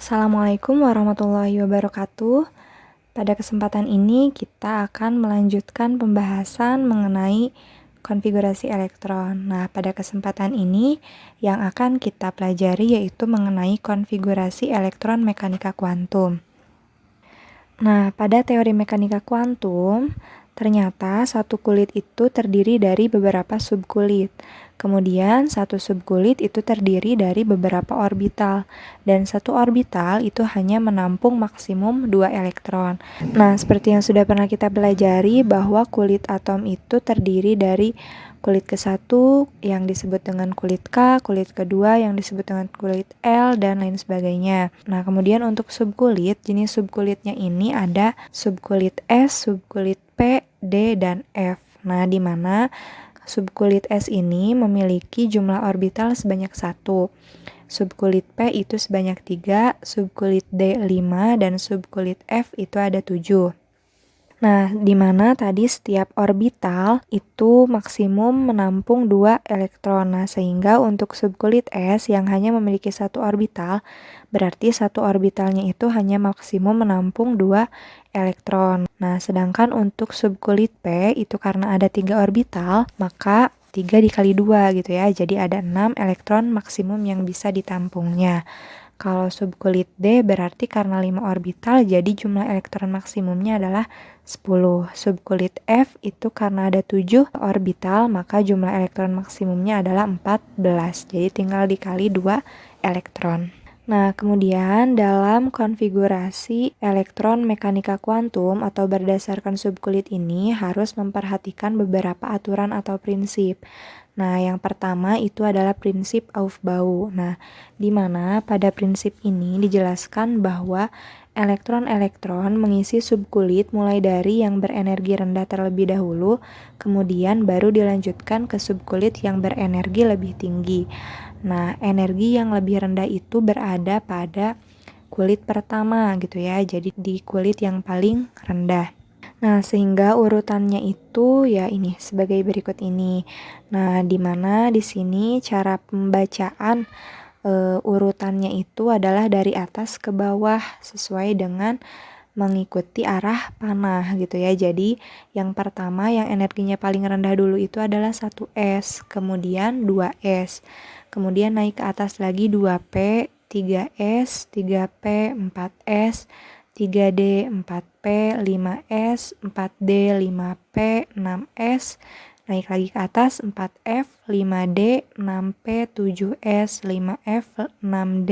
Assalamualaikum warahmatullahi wabarakatuh. Pada kesempatan ini kita akan melanjutkan pembahasan mengenai konfigurasi elektron. Nah, pada kesempatan ini yang akan kita pelajari yaitu mengenai konfigurasi elektron mekanika kuantum. Nah, pada teori mekanika kuantum, ternyata satu kulit itu terdiri dari beberapa subkulit. Kemudian, satu subkulit itu terdiri dari beberapa orbital. Dan satu orbital itu hanya menampung maksimum 2 elektron. Nah, seperti yang sudah pernah kita pelajari bahwa kulit atom itu terdiri dari kulit ke-1 yang disebut dengan kulit K, kulit kedua yang disebut dengan kulit L, dan lain sebagainya. Nah, kemudian untuk subkulit, jenis subkulitnya ini ada subkulit S, subkulit P, D, dan F. Nah, di mana subkulit S ini memiliki jumlah orbital sebanyak 1. Subkulit P itu sebanyak 3, subkulit D 5, dan subkulit F itu ada 7. Nah, di mana tadi setiap orbital itu maksimum menampung 2 elektron. Nah, sehingga untuk subkulit S yang hanya memiliki 1 orbital, berarti satu orbitalnya itu hanya maksimum menampung 2 elektron. Nah, sedangkan untuk subkulit P itu karena ada 3 orbital, maka 3 dikali 2 gitu ya. Jadi ada 6 elektron maksimum yang bisa ditampungnya. Kalau subkulit D berarti karena 5 orbital, jadi jumlah elektron maksimumnya adalah 10. Subkulit F itu karena ada 7 orbital, maka jumlah elektron maksimumnya adalah 14. Jadi tinggal dikali 2 elektron. Nah, kemudian dalam konfigurasi elektron mekanika kuantum atau berdasarkan subkulit ini harus memperhatikan beberapa aturan atau prinsip. Nah, yang pertama itu adalah prinsip Aufbau. Nah, di mana pada prinsip ini dijelaskan bahwa elektron-elektron mengisi subkulit mulai dari yang berenergi rendah terlebih dahulu, kemudian baru dilanjutkan ke subkulit yang berenergi lebih tinggi. Nah, energi yang lebih rendah itu berada pada kulit pertama gitu ya, jadi di kulit yang paling rendah. Nah, sehingga urutannya itu ya ini sebagai berikut ini. Nah, di mana di sini cara pembacaan urutannya itu adalah dari atas ke bawah sesuai dengan mengikuti arah panah gitu ya. Jadi, yang pertama yang energinya paling rendah dulu itu adalah 1S, kemudian 2S. Kemudian naik ke atas lagi 2P, 3S, 3P, 4S, 3D, 4P, 5S, 4D, 5P, 6S, naik lagi ke atas 4F, 5D, 6P, 7S, 5F, 6D,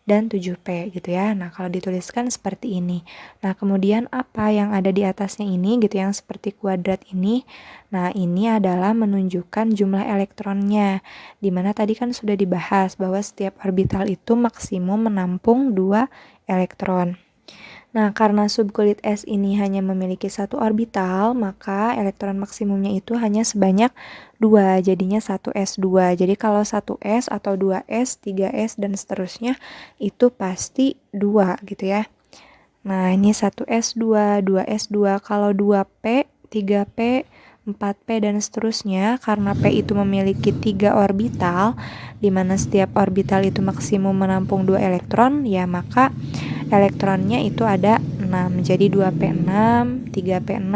dan 7P gitu ya. Nah, kalau dituliskan seperti ini. Nah, kemudian apa yang ada di atasnya ini gitu yang seperti kuadrat ini. Nah, ini adalah menunjukkan jumlah elektronnya. Dimana tadi kan sudah dibahas bahwa setiap orbital itu maksimum menampung 2 elektron. Nah, karena subkulit S ini hanya memiliki 1 orbital, maka elektron maksimumnya itu hanya sebanyak 2, jadinya 1s2. Jadi kalau 1s atau 2s, 3s, dan seterusnya itu pasti 2 gitu ya. Nah, ini 1s2, 2s2, kalau 2p, 3p, 4p, dan seterusnya, karena p itu memiliki 3 orbital, di mana setiap orbital itu maksimum menampung 2 elektron, ya maka elektronnya itu ada 6, jadi 2p6, 3p6,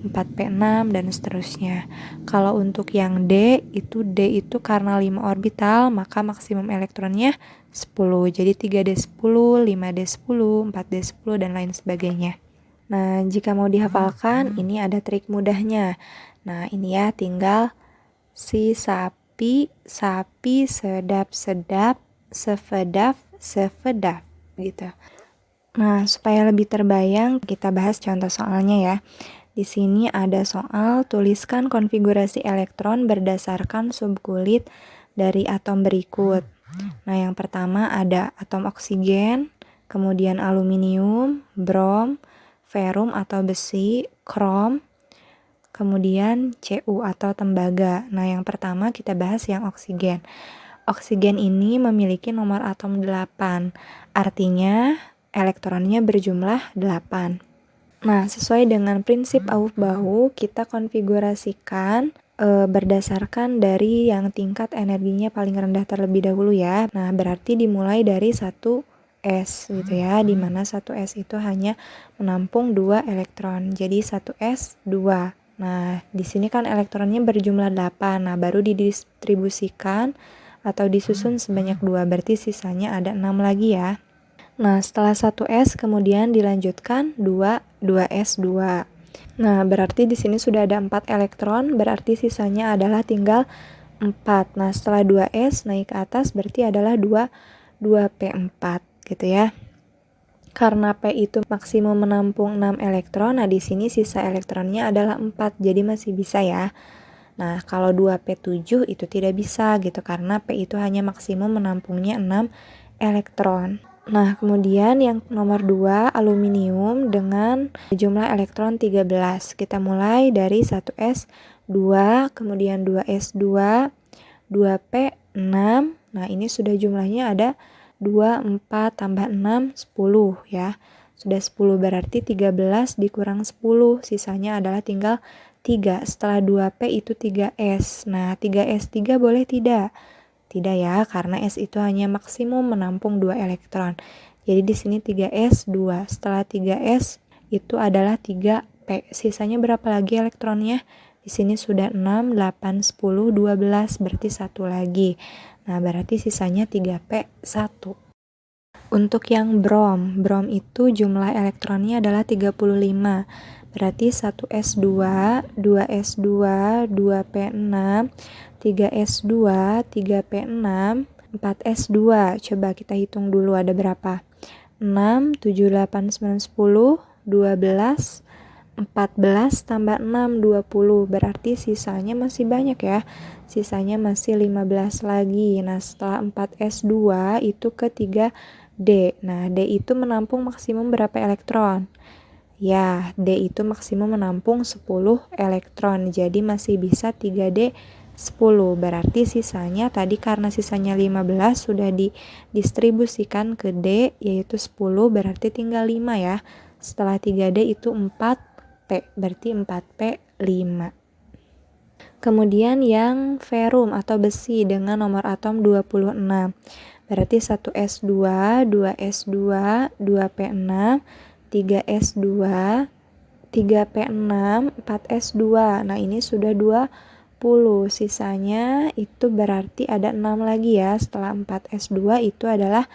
4p6, dan seterusnya. Kalau untuk yang D itu karena 5 orbital, maka maksimum elektronnya 10, jadi 3D10, 5D10, 4D10, dan lain sebagainya. Nah, jika mau dihafalkan, ini ada trik mudahnya. Nah, ini ya, tinggal si sapi, sapi, sedap, sedap, sefedaf, sefedaf, gitu. Nah, supaya lebih terbayang, kita bahas contoh soalnya ya. Di sini ada soal, tuliskan konfigurasi elektron berdasarkan subkulit dari atom berikut. Nah, yang pertama ada atom oksigen, kemudian aluminium, brom, ferum atau besi, krom, kemudian Cu atau tembaga. Nah, yang pertama kita bahas yang oksigen. Oksigen ini memiliki nomor atom 8, artinya elektronnya berjumlah 8. Nah, sesuai dengan prinsip Aufbau, kita konfigurasikan berdasarkan dari yang tingkat energinya paling rendah terlebih dahulu ya. Nah, berarti dimulai dari 1 S gitu ya, di mana 1S itu hanya menampung 2 elektron. Jadi 1S 2. Nah, di sini kan elektronnya berjumlah 8. Nah, baru didistribusikan atau disusun sebanyak 2, berarti sisanya ada 6 lagi ya. Nah, setelah 1S kemudian dilanjutkan 2S2. Nah, berarti di sini sudah ada 4 elektron, berarti sisanya adalah tinggal 4. Nah, setelah 2S naik ke atas berarti adalah 2P4 gitu ya. Karena P itu maksimum menampung 6 elektron, nah di sini sisa elektronnya adalah 4, jadi masih bisa ya. Nah, kalau 2P7 itu tidak bisa gitu, karena P itu hanya maksimum menampungnya 6 elektron. Nah, kemudian yang nomor 2, aluminium dengan jumlah elektron 13. Kita mulai dari 1S2, kemudian 2S2, 2P6. Nah, ini sudah jumlahnya ada 2, 4, tambah 6, 10 ya. Sudah 10 berarti 13 dikurang 10, sisanya adalah tinggal 3. Setelah 2P itu 3S. Nah, 3S3 boleh tidak? Tidak ya, karena S itu hanya maksimum menampung 2 elektron. Jadi di sini 3S2. Setelah 3S itu adalah 3P. Sisanya berapa lagi elektronnya? Di sini sudah 6, 8, 10, 12, berarti 1 lagi. Nah, berarti sisanya 3P1. Untuk yang brom itu jumlah elektronnya adalah 35. Berarti 1S2, 2S2, 2P6, 3S2, 3P6, 4S2. Coba kita hitung dulu ada berapa. 6, 7, 8, 9, 10, 12, 14 tambah 6, 20. Berarti sisanya masih banyak ya. Sisanya masih 15 lagi. Nah, setelah 4S2 itu ke 3D. Nah, D itu menampung maksimum berapa elektron? Ya, D itu maksimum menampung 10 elektron. Jadi masih bisa 3D 10. Berarti sisanya tadi karena sisanya 15 sudah didistribusikan ke D yaitu 10, berarti tinggal 5 ya. Setelah 3D itu 4P, berarti 4P5. Kemudian yang ferum atau besi dengan nomor atom 26. Berarti 1S2, 2S2, 2P6, 3S2, 3P6, 4S2. Nah, ini sudah 20. Sisanya itu berarti ada 6 lagi ya. Setelah 4S2 itu adalah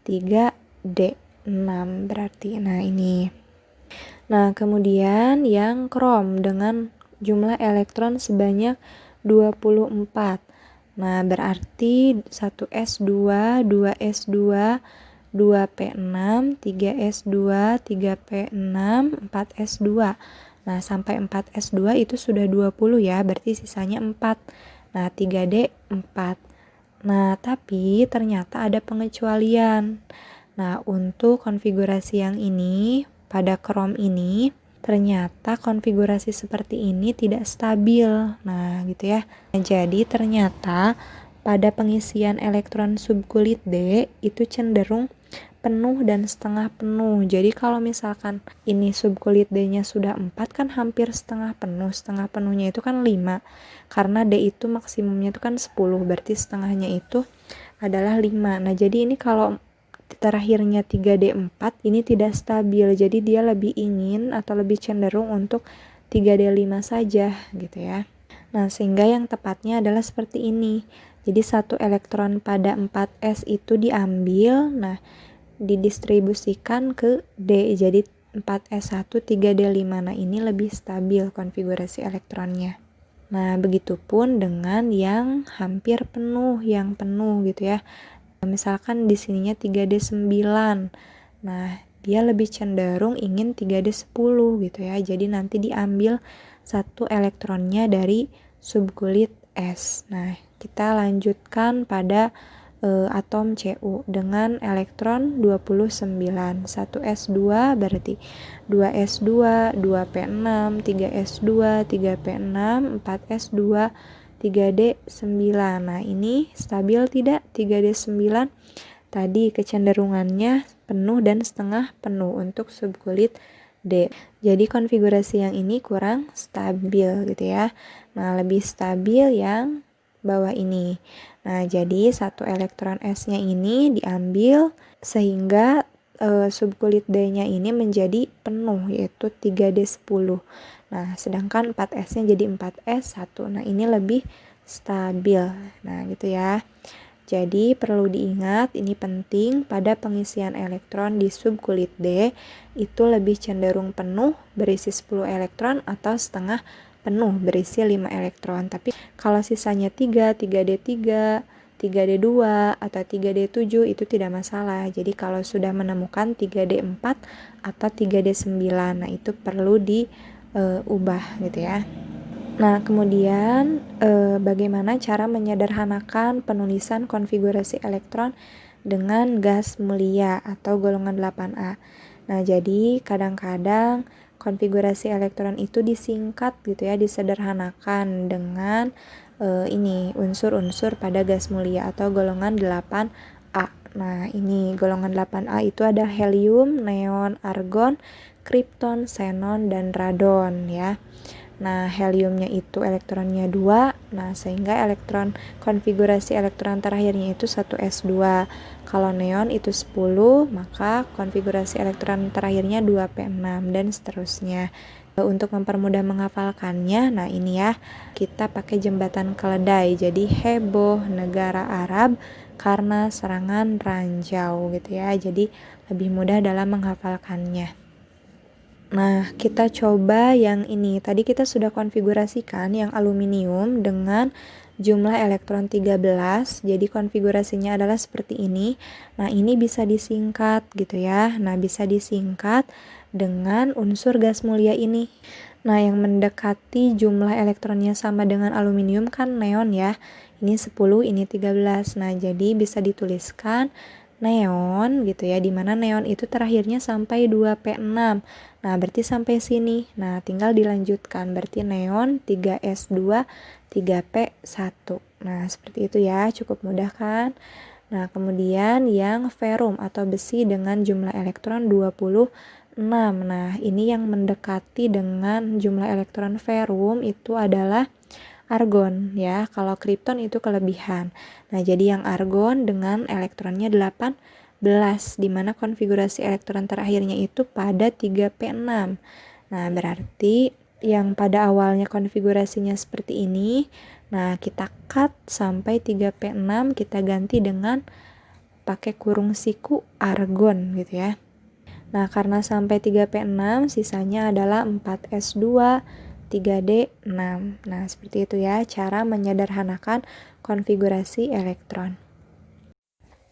3D6 berarti. Nah, ini. Nah, kemudian yang krom dengan jumlah elektron sebanyak 24. Nah, berarti 1S2, 2S2, 2P6, 3S2, 3P6, 4S2. Nah, sampai 4S2 itu sudah 20 ya, berarti sisanya 4. Nah, 3D 4. Nah, tapi ternyata ada pengecualian. Nah, untuk konfigurasi yang ini, pada krom ini, ternyata konfigurasi seperti ini tidak stabil. Nah, gitu ya. Jadi, ternyata pada pengisian elektron subkulit D itu cenderung penuh dan setengah penuh. Jadi kalau misalkan ini subkulit D-nya sudah 4 kan hampir setengah penuh. Setengah penuhnya itu kan 5. Karena D itu maksimumnya itu kan 10. Berarti setengahnya itu adalah 5. Nah, jadi ini kalau terakhirnya 3D4 ini tidak stabil. Jadi dia lebih ingin atau lebih cenderung untuk 3D5 saja gitu ya. Nah, sehingga yang tepatnya adalah seperti ini. Jadi satu elektron pada 4S itu diambil, nah didistribusikan ke D. Jadi 4S1 3D5. Nah, ini lebih stabil konfigurasi elektronnya. Nah, begitupun dengan yang hampir penuh, yang penuh gitu ya. Misalkan di sininya 3D9. Nah, dia lebih cenderung ingin 3D10 gitu ya. Jadi nanti diambil satu elektronnya dari subkulit S. Nah, kita lanjutkan pada atom Cu dengan elektron 29. 1S2 berarti 2S2, 2P6, 3S2, 3P6, 4S2, 3D9. Nah, ini stabil tidak 3D9? Tadi kecenderungannya penuh dan setengah penuh untuk subkulit D. Jadi konfigurasi yang ini kurang stabil gitu ya. Nah, lebih stabil yang bawah ini. Nah, jadi satu elektron S-nya ini diambil sehingga subkulit D-nya ini menjadi penuh, yaitu 3D10. Nah, sedangkan 4S-nya jadi 4S1. Nah, ini lebih stabil. Nah, gitu ya. Jadi perlu diingat, ini penting, pada pengisian elektron di subkulit D itu lebih cenderung penuh berisi 10 elektron atau setengah penuh berisi 5 elektron. Tapi kalau sisanya 3, 3D3, 3D2 atau 3D7 itu tidak masalah. Jadi kalau sudah menemukan 3D4 atau 3D9, nah itu perlu diubah gitu ya. Nah, kemudian bagaimana cara menyederhanakan penulisan konfigurasi elektron dengan gas mulia atau golongan 8A. Nah, jadi kadang-kadang konfigurasi elektron itu disingkat gitu ya, disederhanakan dengan ini unsur-unsur pada gas mulia atau golongan 8A. Nah, ini golongan 8A itu ada helium, neon, argon, kripton, xenon, dan radon ya. Nah, heliumnya itu elektronnya 2, nah sehingga konfigurasi elektron terakhirnya itu 1s2. Kalau neon itu 10, maka konfigurasi elektron terakhirnya 2p6 dan seterusnya. Untuk mempermudah menghafalkannya, nah ini ya, kita pakai jembatan keledai. Jadi heboh negara Arab karena serangan ranjau gitu ya. Jadi lebih mudah dalam menghafalkannya. Nah, kita coba yang ini. Tadi kita sudah konfigurasikan yang aluminium dengan jumlah elektron 13. Jadi konfigurasinya adalah seperti ini. Nah, ini bisa disingkat gitu ya. Nah, bisa disingkat dengan unsur gas mulia ini. Nah, yang mendekati jumlah elektronnya sama dengan aluminium kan neon ya. Ini 10, ini 13. Nah, jadi bisa dituliskan neon gitu ya, dimana neon itu terakhirnya sampai 2p6. Nah, berarti sampai sini. Nah, tinggal dilanjutkan. Berarti neon 3s2, 3p1. Nah, seperti itu ya, cukup mudah kan? Nah, kemudian yang ferum atau besi dengan jumlah elektron 26. Nah, ini yang mendekati dengan jumlah elektron ferum itu adalah argon ya. Kalau kripton itu kelebihan. Nah, jadi yang argon dengan elektronnya 18, di mana konfigurasi elektron terakhirnya itu pada 3p6. Nah, berarti yang pada awalnya konfigurasinya seperti ini, nah kita cut sampai 3p6, kita ganti dengan pakai kurung siku argon gitu ya. Nah, karena sampai 3p6, sisanya adalah 4s2, 3D6. Nah, seperti itu ya cara menyederhanakan konfigurasi elektron.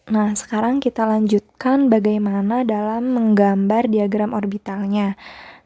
Nah, sekarang kita lanjutkan bagaimana dalam menggambar diagram orbitalnya.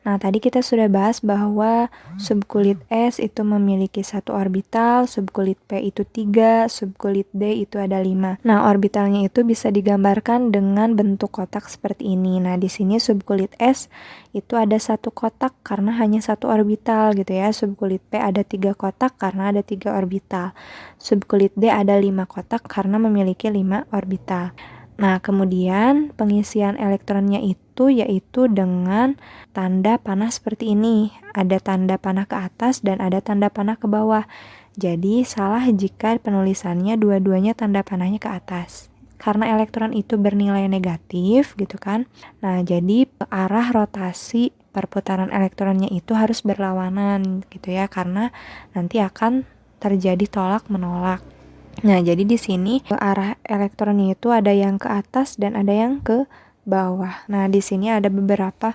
Nah, tadi kita sudah bahas bahwa subkulit S itu memiliki 1 orbital, subkulit P itu 3, subkulit D itu ada 5. Nah, orbitalnya itu bisa digambarkan dengan bentuk kotak seperti ini. Nah, di sini subkulit S itu ada 1 kotak karena hanya 1 orbital gitu ya. Subkulit P ada 3 kotak karena ada 3 orbital. Subkulit D ada 5 kotak karena memiliki 5 orbital. Nah, kemudian pengisian elektronnya itu yaitu dengan tanda panah seperti ini. Ada tanda panah ke atas dan ada tanda panah ke bawah. Jadi salah jika penulisannya dua-duanya tanda panahnya ke atas. Karena elektron itu bernilai negatif gitu kan. Nah, jadi arah rotasi perputaran elektronnya itu harus berlawanan gitu ya. Karena nanti akan terjadi tolak-menolak. Nah, jadi di sini arah elektronnya itu ada yang ke atas dan ada yang ke bawah. Nah, di sini ada beberapa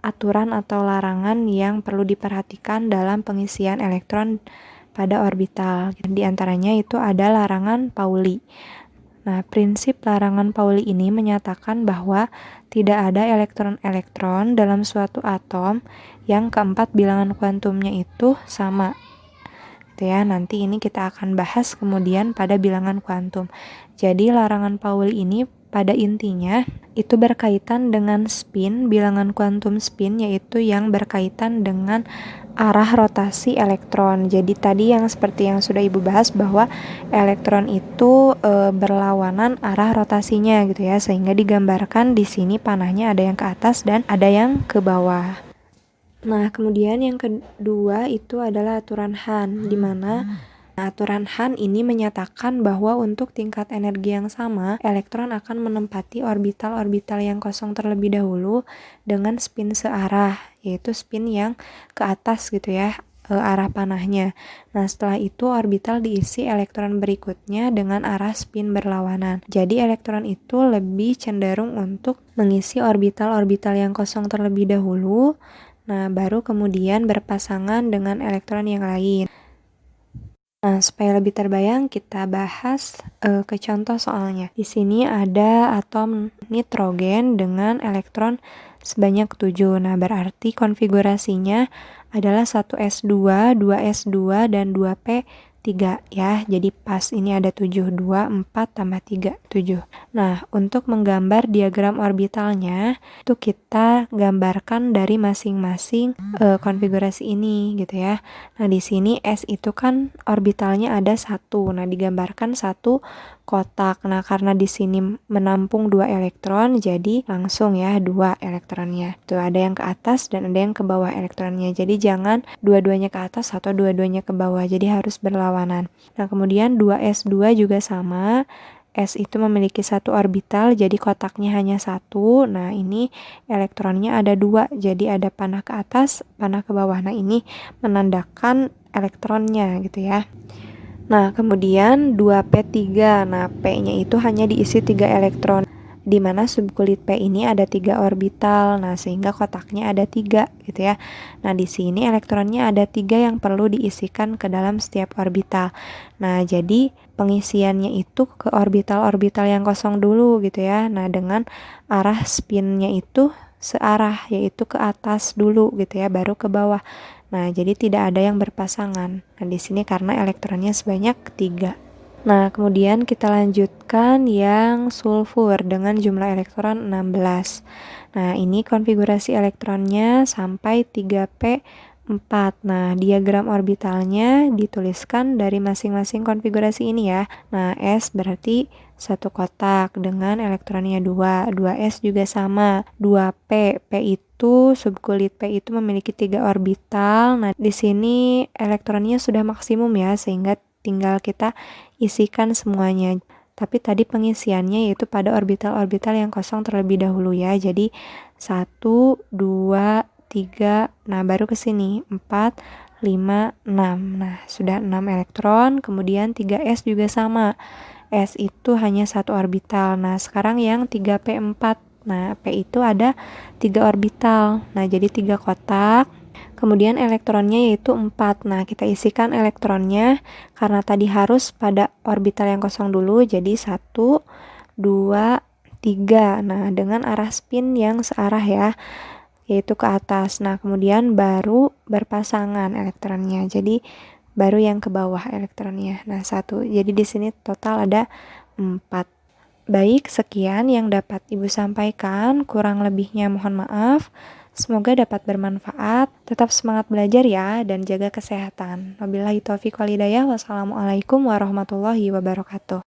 aturan atau larangan yang perlu diperhatikan dalam pengisian elektron pada orbital. Di antaranya itu ada larangan Pauli. Nah, prinsip larangan Pauli ini menyatakan bahwa tidak ada elektron-elektron dalam suatu atom yang keempat bilangan kuantumnya itu sama. Ya, nanti ini kita akan bahas kemudian pada bilangan kuantum. Jadi larangan Pauli ini pada intinya itu berkaitan dengan spin, bilangan kuantum spin yaitu yang berkaitan dengan arah rotasi elektron. Jadi tadi yang seperti yang sudah Ibu bahas bahwa elektron itu berlawanan arah rotasinya gitu ya, sehingga digambarkan di sini panahnya ada yang ke atas dan ada yang ke bawah. Nah, kemudian yang kedua itu adalah aturan Hahn, di mana Aturan Han ini menyatakan bahwa untuk tingkat energi yang sama, elektron akan menempati orbital-orbital yang kosong terlebih dahulu dengan spin searah, yaitu spin yang ke atas gitu ya, arah panahnya. Nah, setelah itu orbital diisi elektron berikutnya dengan arah spin berlawanan. Jadi elektron itu lebih cenderung untuk mengisi orbital-orbital yang kosong terlebih dahulu, nah baru kemudian berpasangan dengan elektron yang lain. Nah, supaya lebih terbayang, kita bahas ke contoh soalnya. Di sini ada atom nitrogen dengan elektron sebanyak 7. Nah, berarti konfigurasinya adalah 1s2, 2s2, dan 2p3 ya. Jadi pas ini ada 7, 2, 4, tambah 3, 7. Nah, untuk menggambar diagram orbitalnya, itu kita gambarkan dari masing-masing konfigurasi ini gitu ya. Nah, di sini S itu kan orbitalnya ada 1. Nah, digambarkan satu kotak. Nah, karena di sini menampung 2 elektron, jadi langsung ya 2 elektronnya. Tuh, ada yang ke atas dan ada yang ke bawah elektronnya. Jadi jangan dua-duanya ke atas atau dua-duanya ke bawah. Jadi harus berlawanan. Nah, kemudian 2s2 juga sama. S itu memiliki satu orbital, jadi kotaknya hanya 1. Nah, ini elektronnya ada 2, jadi ada panah ke atas, panah ke bawah. Nah, ini menandakan elektronnya gitu ya. Nah, kemudian 2p3. Nah, P-nya itu hanya diisi 3 elektron, di mana subkulit P ini ada 3 orbital. Nah, sehingga kotaknya ada 3 gitu ya. Nah, di sini elektronnya ada 3 yang perlu diisikan ke dalam setiap orbital. Nah, jadi pengisiannya itu ke orbital-orbital yang kosong dulu gitu ya. Nah, dengan arah spinnya itu searah, yaitu ke atas dulu gitu ya, baru ke bawah. Nah, jadi tidak ada yang berpasangan. Nah, di sini karena elektronnya sebanyak 3. Nah, kemudian kita lanjutkan yang sulfur dengan jumlah elektron 16. Nah, ini konfigurasi elektronnya sampai 3p4. Nah, diagram orbitalnya dituliskan dari masing-masing konfigurasi ini ya. Nah, S berarti satu kotak dengan elektronnya 2. 2S juga sama. 2p. P itu subkulit P itu memiliki 3 orbital. Nah, di sini elektronnya sudah maksimum ya, sehingga tinggal kita isikan semuanya. Tapi tadi pengisiannya yaitu pada orbital-orbital yang kosong terlebih dahulu ya. Jadi 1, 2, 3, nah baru ke sini 4, 5, 6. Nah, sudah 6 elektron, kemudian 3s juga sama. S itu hanya satu orbital. Nah, sekarang yang 3p4. Nah, P itu ada 3 orbital. Nah, jadi 3 kotak. Kemudian elektronnya yaitu 4. Nah, kita isikan elektronnya karena tadi harus pada orbital yang kosong dulu. Jadi 1, 2, 3. Nah, dengan arah spin yang searah ya, yaitu ke atas. Nah, kemudian baru berpasangan elektronnya. Jadi baru yang ke bawah elektronnya. Nah, 1. Jadi di sini total ada 4. Baik, sekian yang dapat Ibu sampaikan. Kurang lebihnya mohon maaf. Semoga dapat bermanfaat. Tetap semangat belajar ya, dan jaga kesehatan. Wabillahi taufiq wal hidayah. Wassalamualaikum warahmatullahi wabarakatuh.